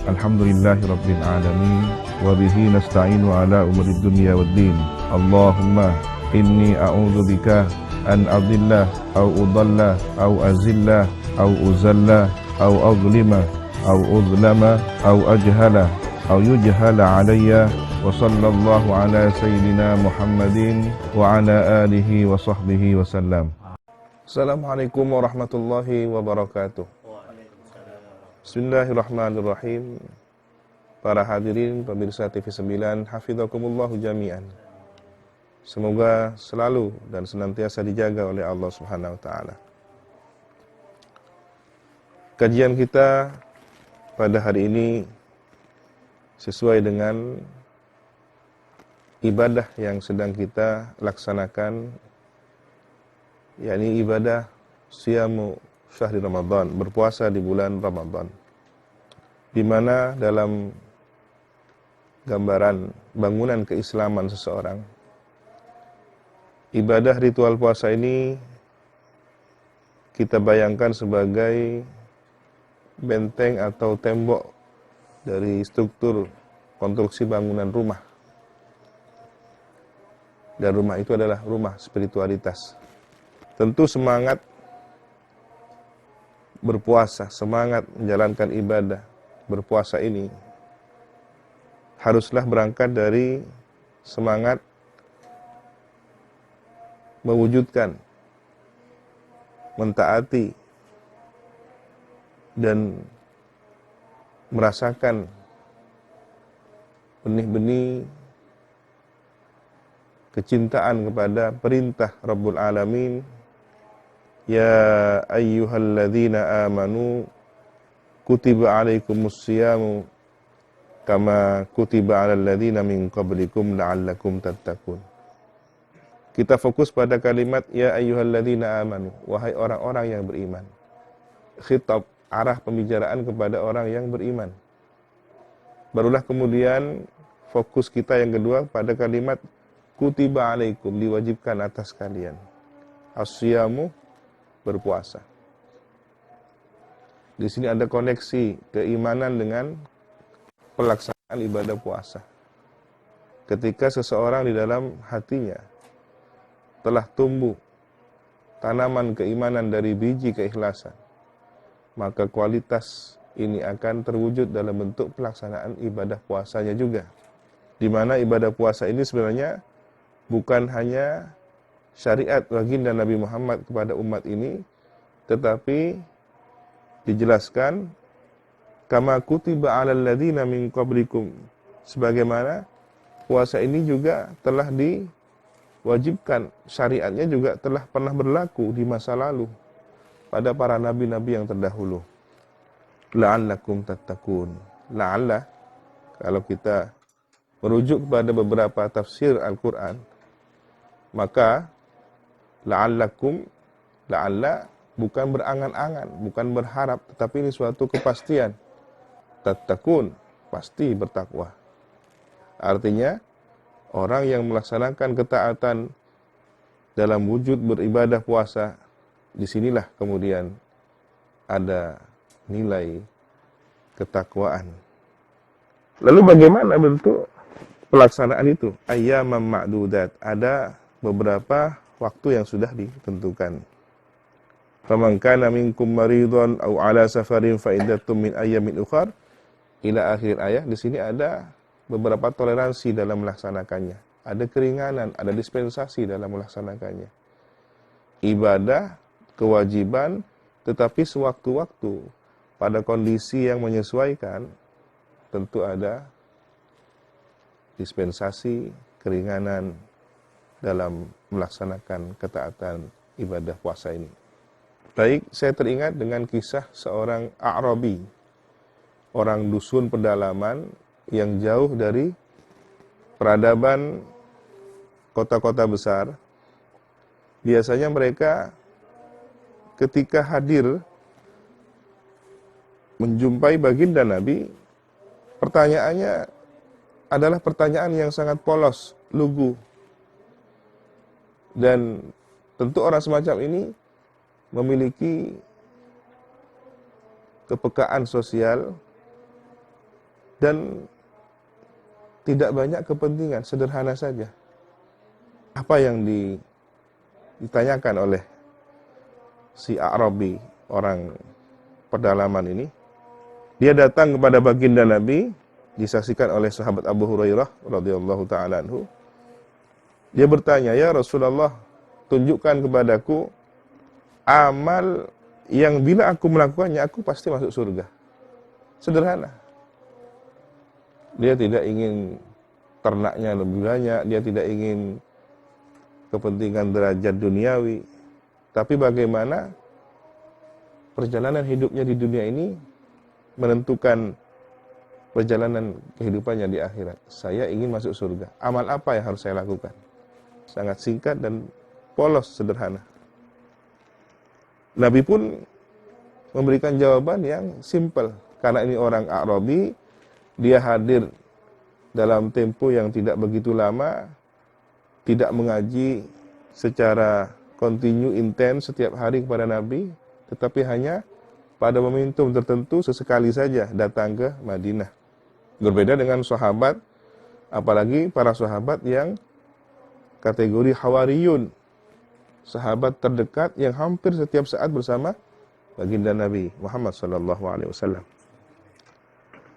Alhamdulillahi Rabbil Alamin. Wabihi nasta'inu ala umuri dunya waddin. Allahumma inni a'udhu bika an adillah au udallah au azillah au uzallah au azlima au uzlama au ajhala au yujhala alayya. Wa sallallahu ala sayyidina Muhammadin wa ala alihi wa sahbihi wa sallam. Assalamualaikum warahmatullahi wabarakatuh. Bismillahirrahmanirrahim. Para hadirin pemirsa TV 9, hafizakumullahu jami'an. Semoga selalu dan senantiasa dijaga oleh Allah Subhanahu wa taala. Kajian kita pada hari ini sesuai dengan ibadah yang sedang kita laksanakan, yakni ibadah siyamu syahri Ramadan, berpuasa di bulan Ramadan, di mana dalam gambaran bangunan keislaman seseorang, ibadah ritual puasa ini kita bayangkan sebagai benteng atau tembok dari struktur konstruksi bangunan rumah. Dan rumah itu adalah rumah spiritualitas. Tentu semangat berpuasa, semangat menjalankan ibadah berpuasa ini haruslah berangkat dari semangat mewujudkan, mentaati, dan merasakan benih-benih kecintaan kepada perintah Rabbul Alamin. Ya ayyuhalladzina amanu kutiba alaikumus siyamu kama kutiba alal ladzina min qablikum la'allakum tattaqun. Kita fokus pada kalimat ya ayyuhalladzina amanu, wahai orang-orang yang beriman. Khitab, arah pembicaraan kepada orang yang beriman. Barulah kemudian fokus kita yang kedua pada kalimat kutiba alaikum, diwajibkan atas kalian. As-siyamu, berpuasa. Di sini ada koneksi keimanan dengan pelaksanaan ibadah puasa. Ketika seseorang di dalam hatinya telah tumbuh tanaman keimanan dari biji keikhlasan, maka kualitas ini akan terwujud dalam bentuk pelaksanaan ibadah puasanya juga. Di mana ibadah puasa ini sebenarnya bukan hanya syariat baginda Nabi Muhammad kepada umat ini, tetapi dijelaskan kama kutiba 'alal ladzina min qablikum, sebagaimana puasa ini juga telah diwajibkan, syariatnya juga telah pernah berlaku di masa lalu pada para nabi-nabi yang terdahulu. La'allakum tattaqun. La'alla, kalau kita merujuk kepada beberapa tafsir Al-Qur'an, maka la'allakum, la'alla bukan berangan-angan, bukan berharap, tetapi ini suatu kepastian. Tattaqun, pasti bertakwa. Artinya, orang yang melaksanakan ketaatan dalam wujud beribadah puasa, disinilah kemudian ada nilai ketakwaan. Lalu bagaimana bentuk pelaksanaan itu? Ayyamam ma'dudat, ada beberapa waktu yang sudah ditentukan. Faman kana minkum maridun aw ala safarin fa iddatum min ayyamin ukhar, ila akhir ayat. Di sini ada beberapa toleransi dalam melaksanakannya. Ada keringanan, ada dispensasi dalam melaksanakannya. Ibadah, kewajiban, tetapi sewaktu-waktu pada kondisi yang menyesuaikan, tentu ada dispensasi, keringanan dalam melaksanakan ketaatan ibadah puasa ini. Baik, saya teringat dengan kisah seorang A'rabi, orang dusun pedalaman yang jauh dari peradaban kota-kota besar. Biasanya mereka ketika hadir menjumpai baginda Nabi, pertanyaannya adalah pertanyaan yang sangat polos, lugu. Dan tentu orang semacam ini memiliki kepekaan sosial dan tidak banyak kepentingan, sederhana saja. Apa yang ditanyakan oleh si A'rabi, orang pedalaman ini, dia datang kepada baginda Nabi, disaksikan oleh sahabat Abu Hurairah radhiyallahu taala anhu. Dia bertanya, "Ya Rasulullah, tunjukkan kepadaku amal yang bila aku melakukannya aku pasti masuk surga." Sederhana. Dia tidak ingin ternaknya lebih banyak, dia tidak ingin kepentingan derajat duniawi, tapi bagaimana perjalanan hidupnya di dunia ini menentukan perjalanan kehidupannya di akhirat. Saya ingin masuk surga. Amal apa yang harus saya lakukan? Sangat singkat dan polos, sederhana. Nabi pun memberikan jawaban yang simpel. Karena ini orang A'rabi, dia hadir dalam tempo yang tidak begitu lama, tidak mengaji secara kontinu, intens setiap hari kepada Nabi, tetapi hanya pada momentum tertentu sesekali saja datang ke Madinah. Berbeda dengan sahabat, apalagi para sahabat yang kategori Hawariyun, sahabat terdekat yang hampir setiap saat bersama baginda Nabi Muhammad SAW.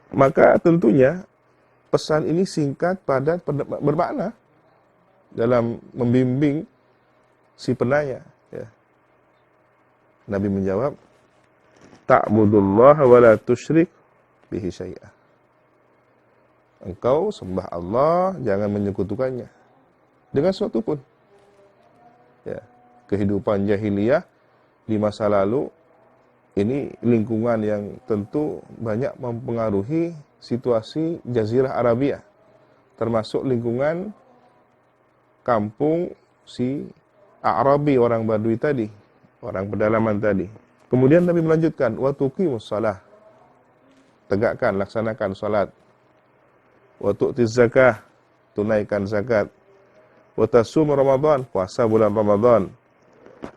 Maka tentunya pesan ini singkat, padat, bermakna dalam membimbing si penanya. Ya. Nabi menjawab, "Ta'budullaha wa la tusyrik bihi syai'ah." Engkau sembah Allah, jangan menyekutukannya dengan sesuatu pun. Ya, kehidupan jahiliyah di masa lalu ini lingkungan yang tentu banyak mempengaruhi situasi Jazirah Arabia, termasuk lingkungan kampung si A'rabi, orang Badui tadi, orang pedalaman tadi. Kemudian Nabi melanjutkan, wa tuqimus shalah, tegakkan, laksanakan salat, wa tu'tiz zakah, tunaikan zakat, wa tasum Ramadan, puasa bulan Ramadan,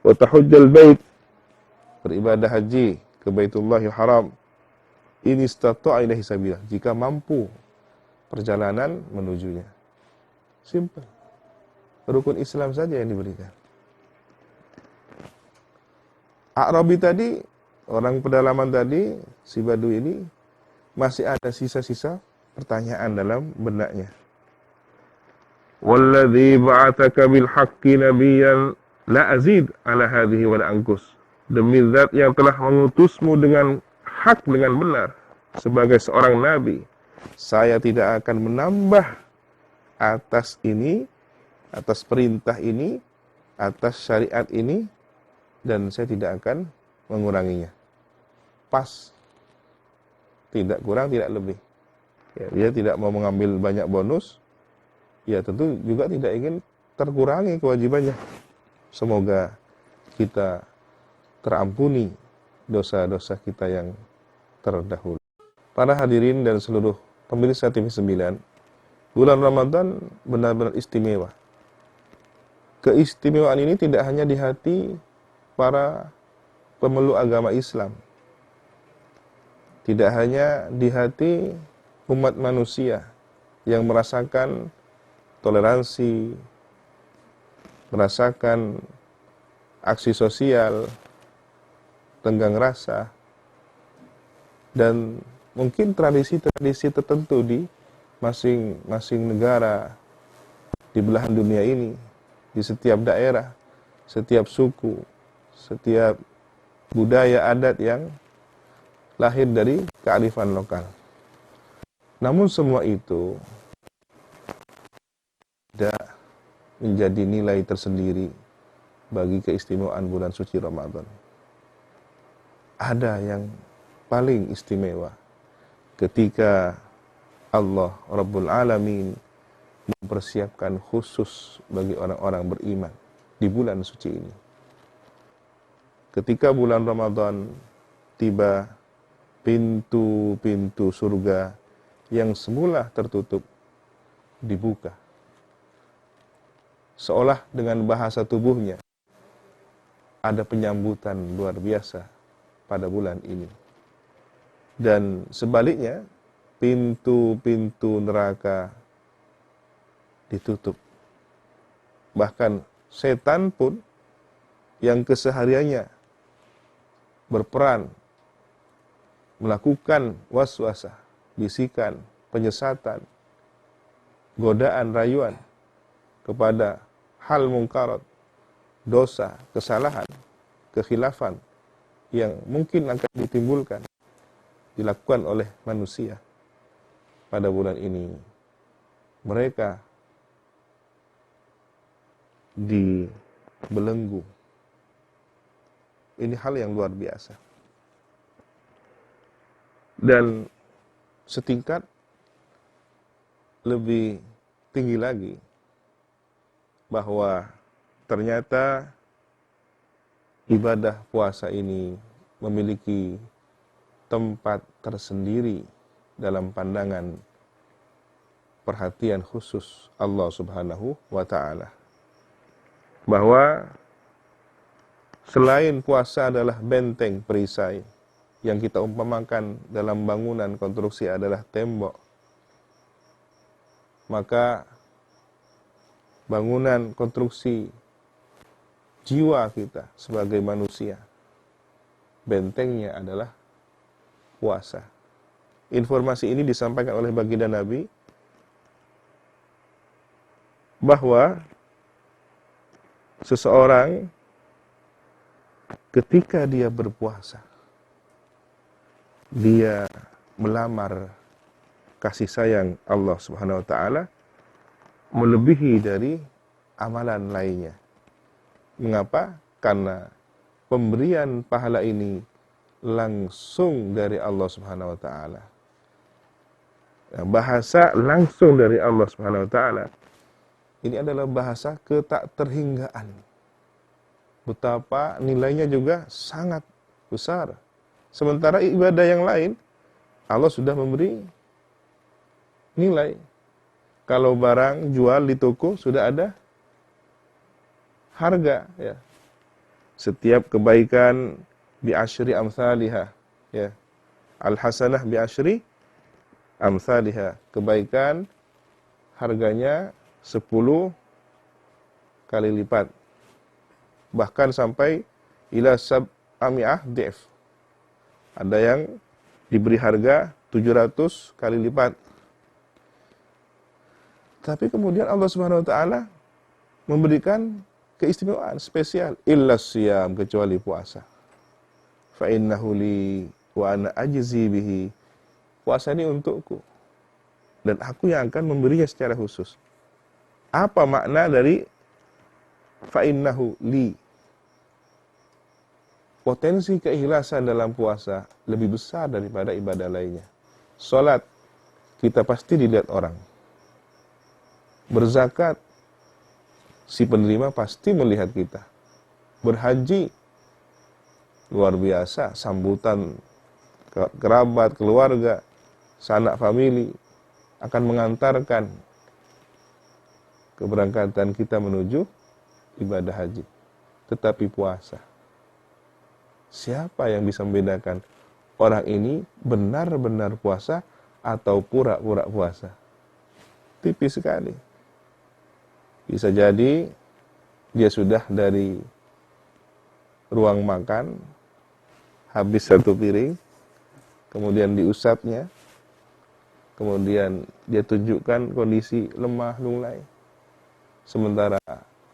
wa tahujjal bait, beribadah haji ke Baitullahil Haram, in istata'a ilaihi sabila, jika mampu perjalanan menujunya. Simple. Rukun Islam saja yang diberikan. A'rabi tadi, orang pedalaman tadi, si Badui ini, masih ada sisa-sisa pertanyaan dalam benaknya. Walladzi ba'atsaka bil haqqi nabiyyan la azid ala hadhihi wa la anqus. Demi zat yang telah mengutusmu dengan hak, dengan benar, sebagai seorang nabi, saya tidak akan menambah atas ini, atas perintah ini, atas syariat ini, dan saya tidak akan menguranginya. Pas. Tidak kurang, tidak lebih. Ya, dia tidak mau mengambil banyak bonus, ya tentu juga tidak ingin terkurangi kewajibannya. Semoga kita terampuni dosa-dosa kita yang terdahulu. Para hadirin dan seluruh pemirsa TV9, bulan Ramadan benar-benar istimewa. Keistimewaan ini tidak hanya di hati para pemeluk agama Islam, tidak hanya di hati umat manusia yang merasakan toleransi, merasakan aksi sosial, tenggang rasa, dan mungkin tradisi-tradisi tertentu di masing-masing negara di belahan dunia ini, di setiap daerah, setiap suku, setiap budaya adat yang lahir dari kearifan lokal. Namun semua itu tidak menjadi nilai tersendiri bagi keistimewaan bulan suci Ramadan. Ada yang paling istimewa ketika Allah Rabbul Alamin mempersiapkan khusus bagi orang-orang beriman di bulan suci ini. Ketika bulan Ramadan tiba, pintu-pintu surga yang semula tertutup dibuka. Seolah dengan bahasa tubuhnya ada penyambutan luar biasa pada bulan ini. Dan sebaliknya, pintu-pintu neraka ditutup. Bahkan setan pun yang kesehariannya berperan melakukan waswasah, bisikan, penyesatan, godaan, rayuan kepada hal mungkarat, dosa, kesalahan, kekhilafan yang mungkin akan ditimbulkan, dilakukan oleh manusia pada bulan ini. Mereka dibelenggu. Ini hal yang luar biasa. Dan setingkat lebih tinggi lagi, bahwa ternyata ibadah puasa ini memiliki tempat tersendiri dalam pandangan perhatian khusus Allah Subhanahu wa Ta'ala. Bahwa selain puasa adalah benteng perisai yang kita umpamakan dalam bangunan konstruksi adalah tembok, maka bangunan konstruksi jiwa kita sebagai manusia, bentengnya adalah puasa. Informasi ini disampaikan oleh baginda Nabi bahwa seseorang ketika dia berpuasa, dia melamar kasih sayang Allah Subhanahu wa Ta'ala melebihi dari amalan lainnya. Mengapa? Karena pemberian pahala ini langsung dari Allah Subhanahu wa Ta'ala. Bahasa langsung dari Allah Subhanahu wa Ta'ala ini adalah bahasa ketakterhinggaan. Betapa nilainya juga sangat besar. Sementara ibadah yang lain, Allah sudah memberi nilai. Kalau barang jual di toko sudah ada harga, ya. Setiap kebaikan bi asyri amsalihha, ya. Al-hasanah bi asyri amsalihha. Kebaikan harganya 10 kali lipat. Bahkan sampai ila sab'ami'ah di'f. Ada yang diberi harga 700 kali lipat. Tapi kemudian Allah Subhanahu wa Ta'ala memberikan keistimewaan spesial, illa siyam, kecuali puasa. Fa innahu li wa ana ajzi bihi. Puasa ini untukku dan aku yang akan memberinya secara khusus. Apa makna dari fa innahu li? Potensi keikhlasan dalam puasa lebih besar daripada ibadah lainnya. Salat kita pasti dilihat orang. Berzakat, si penerima pasti melihat kita. Berhaji, luar biasa, sambutan kerabat, keluarga, sanak famili akan mengantarkan keberangkatan kita menuju ibadah haji. Tetapi puasa, siapa yang bisa membedakan orang ini benar-benar puasa atau pura-pura puasa? Tipis sekali. Bisa jadi dia sudah dari ruang makan, habis satu piring, kemudian diusapnya, kemudian dia tunjukkan kondisi lemah lunglai, sementara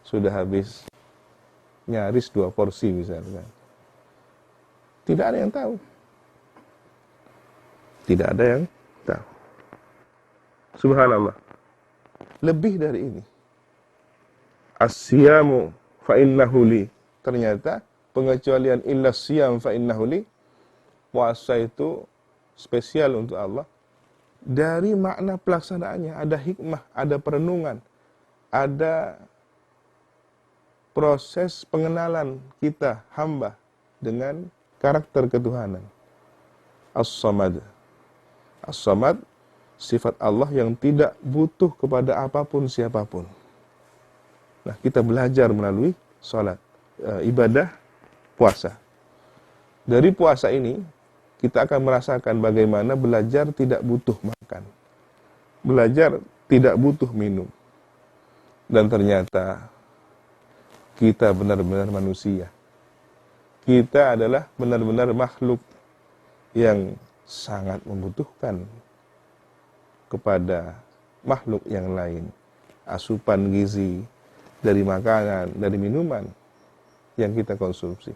sudah habis nyaris 2 porsi misalnya. Tidak ada yang tahu. Tidak ada yang tahu. Subhanallah. Lebih dari ini. As-siyamu fa innahu li. Ternyata pengecualian illa siyam fa innahu li, puasa itu spesial untuk Allah. Dari makna pelaksanaannya ada hikmah, ada perenungan, ada proses pengenalan kita hamba dengan karakter ketuhanan. As-samad. As-samad sifat Allah yang tidak butuh kepada apapun siapapun. Nah, kita belajar melalui sholat, ibadah puasa. Dari puasa ini kita akan merasakan bagaimana belajar tidak butuh makan. Belajar tidak butuh minum. Dan ternyata kita benar-benar manusia. Kita adalah benar-benar makhluk yang sangat membutuhkan kepada makhluk yang lain. Asupan gizi dari makanan, dari minuman yang kita konsumsi.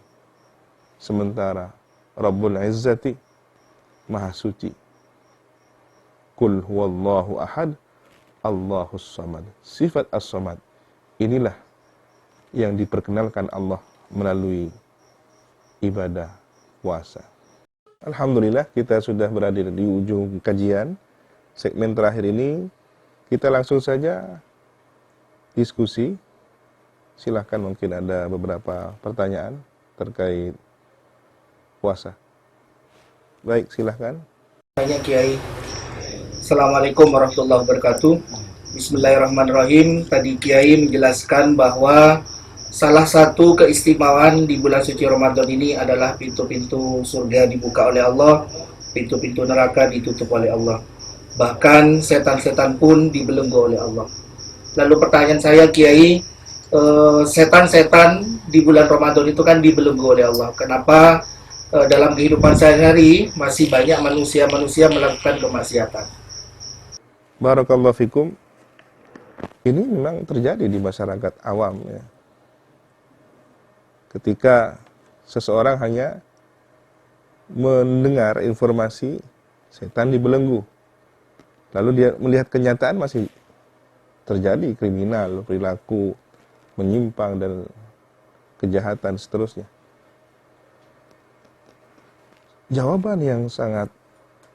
Sementara Rabbul Izzati Maha Suci. Qul huwallahu ahad, Allahus samad. Sifat as-samad inilah yang diperkenalkan Allah melalui ibadah puasa. Alhamdulillah kita sudah berada di ujung kajian. Segmen terakhir ini kita langsung saja diskusi. Silahkan, mungkin ada beberapa pertanyaan terkait puasa. Baik, silahkan. Tanya Kiai. Assalamualaikum warahmatullahi wabarakatuh. Bismillahirrahmanirrahim. Tadi Kiai menjelaskan bahwa salah satu keistimewaan di bulan suci Ramadan ini adalah pintu-pintu surga dibuka oleh Allah, pintu-pintu neraka ditutup oleh Allah. Bahkan setan-setan pun dibelenggu oleh Allah. Lalu pertanyaan saya, Kiai, setan-setan di bulan Ramadan itu kan dibelenggu oleh Allah. Kenapa dalam kehidupan sehari-hari masih banyak manusia-manusia melakukan kemaksiatan? Barakallahu fikum. Ini memang terjadi di masyarakat awam ya. Ketika seseorang hanya mendengar informasi setan dibelenggu, lalu dia melihat kenyataan masih terjadi kriminal, perilaku menyimpang dan kejahatan seterusnya. Jawaban yang sangat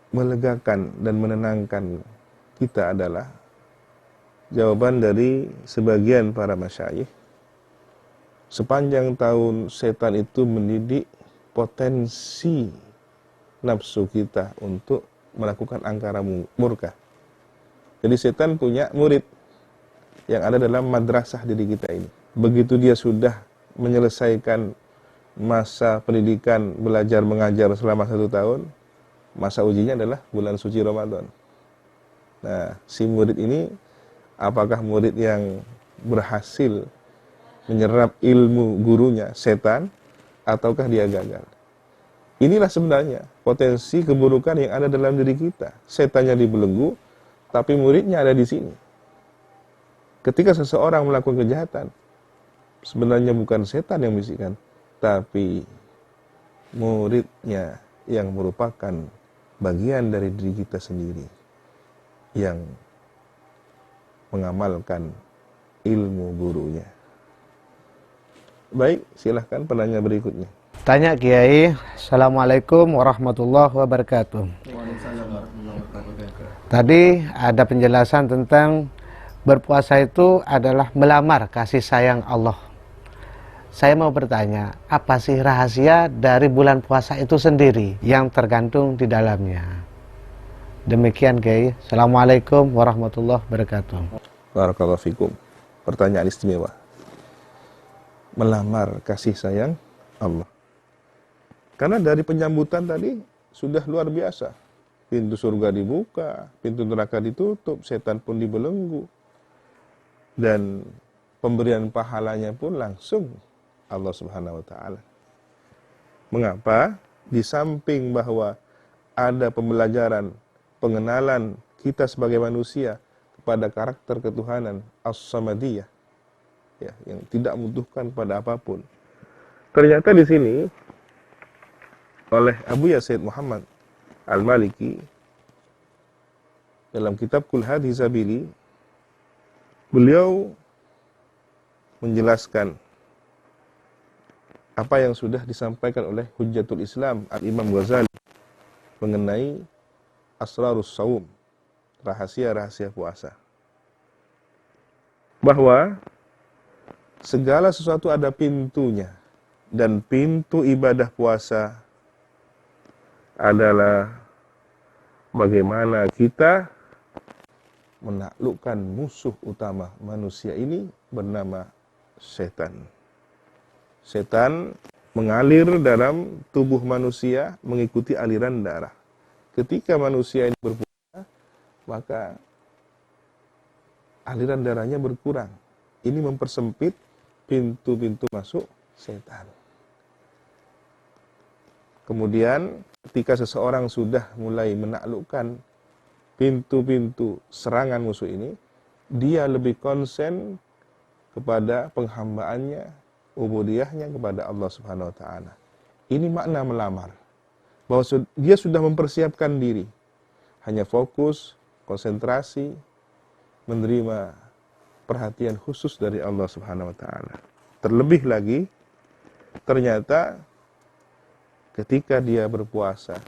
melegakan dan menenangkan kita adalah jawaban dari sebagian para masyayikh. Sepanjang tahun setan itu mendidik potensi nafsu kita untuk melakukan angkara murka. Jadi setan punya murid yang ada dalam madrasah diri kita ini. Begitu dia sudah menyelesaikan masa pendidikan belajar mengajar selama 1 tahun, masa ujinya adalah bulan suci Ramadan. Nah, si murid ini apakah murid yang berhasil menyerap ilmu gurunya, setan, ataukah dia gagal? Inilah sebenarnya potensi keburukan yang ada dalam diri kita. Setannya dibelenggu, tapi muridnya ada di sini. Ketika seseorang melakukan kejahatan, sebenarnya bukan setan yang membisikkan, tapi muridnya yang merupakan bagian dari diri kita sendiri yang mengamalkan ilmu gurunya. Baik, silahkan penanya berikutnya. Tanya Kiai. Assalamualaikum warahmatullahi wabarakatuh. Tadi ada penjelasan tentang berpuasa itu adalah melamar kasih sayang Allah. Saya mau bertanya, apa sih rahasia dari bulan puasa itu sendiri yang tergantung di dalamnya? Demikian Kiai. Assalamualaikum warahmatullahi wabarakatuh. Barakallahu fikum. Pertanyaan istimewa. Melamar kasih sayang Allah. Karena dari penyambutan tadi sudah luar biasa. Pintu surga dibuka, pintu neraka ditutup, setan pun dibelenggu. Dan pemberian pahalanya pun langsung Allah Subhanahu wa taala. Mengapa? Di samping bahwa ada pembelajaran, pengenalan kita sebagai manusia kepada karakter ketuhanan As-Samadiyah, ya, yang tidak membutuhkan pada apapun. Ternyata di sini oleh Abu Yazid Muhammad Al-Maliki dalam kitab Qul Hadhi Sabili, beliau menjelaskan apa yang sudah disampaikan oleh Hujjatul Islam Al-Imam Ghazali mengenai Asrarus Saum, rahasia-rahasia puasa. Bahwa segala sesuatu ada pintunya, dan pintu ibadah puasa adalah bagaimana kita menaklukkan musuh utama manusia ini bernama setan. Setan mengalir dalam tubuh manusia mengikuti aliran darah. Ketika manusia ini berpuasa, maka aliran darahnya berkurang. Ini mempersempit pintu-pintu masuk setan. Kemudian ketika seseorang sudah mulai menaklukkan pintu-pintu serangan musuh ini, dia lebih konsen kepada penghambaannya, ubudiyahnya kepada Allah Subhanahu wa taala. Ini makna melamar. Bahwa dia sudah mempersiapkan diri. Hanya fokus, konsentrasi, menerima perhatian khusus dari Allah Subhanahu wa taala. Terlebih lagi, ternyata ketika dia berpuasa,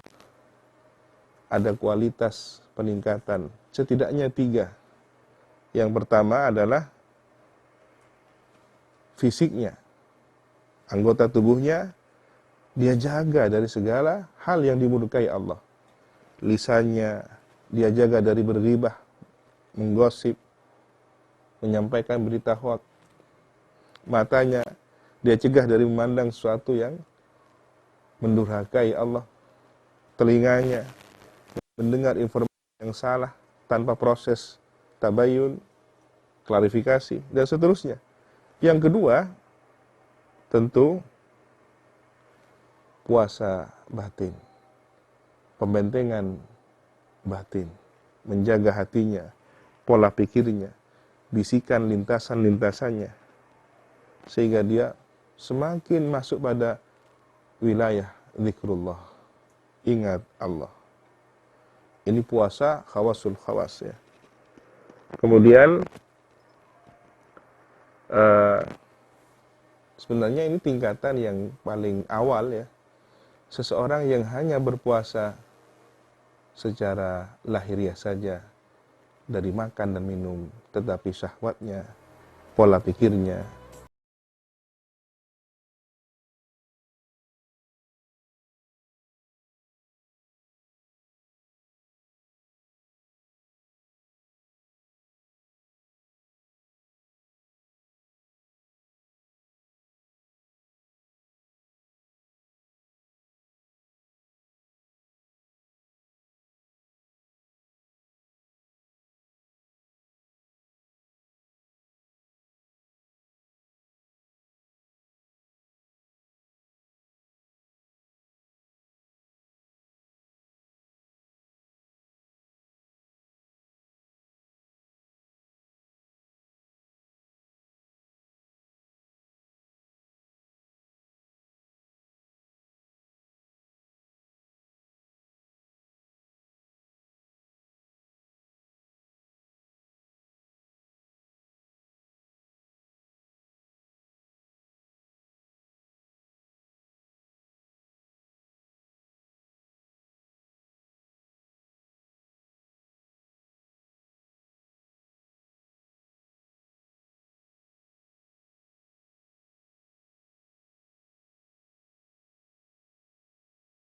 ada kualitas peningkatan, setidaknya 3. Yang pertama adalah fisiknya, anggota tubuhnya, dia jaga dari segala hal yang dimurkai Allah. Lisannya, dia jaga dari berghibah, menggosip, menyampaikan berita hoax. Matanya, dia cegah dari memandang sesuatu yang mendurhakai Allah. Telinganya, mendengar informasi yang salah tanpa proses tabayun, klarifikasi, dan seterusnya. Yang kedua, tentu puasa batin, pembentengan batin, menjaga hatinya, pola pikirnya, bisikan lintasan-lintasannya, sehingga dia semakin masuk pada wilayah zikrullah, ingat Allah. Ini puasa khawasul khawas ya. Kemudian sebenarnya ini tingkatan yang paling awal ya. Seseorang yang hanya berpuasa secara lahiriah saja, dari makan dan minum, tetapi syahwatnya, pola pikirnya,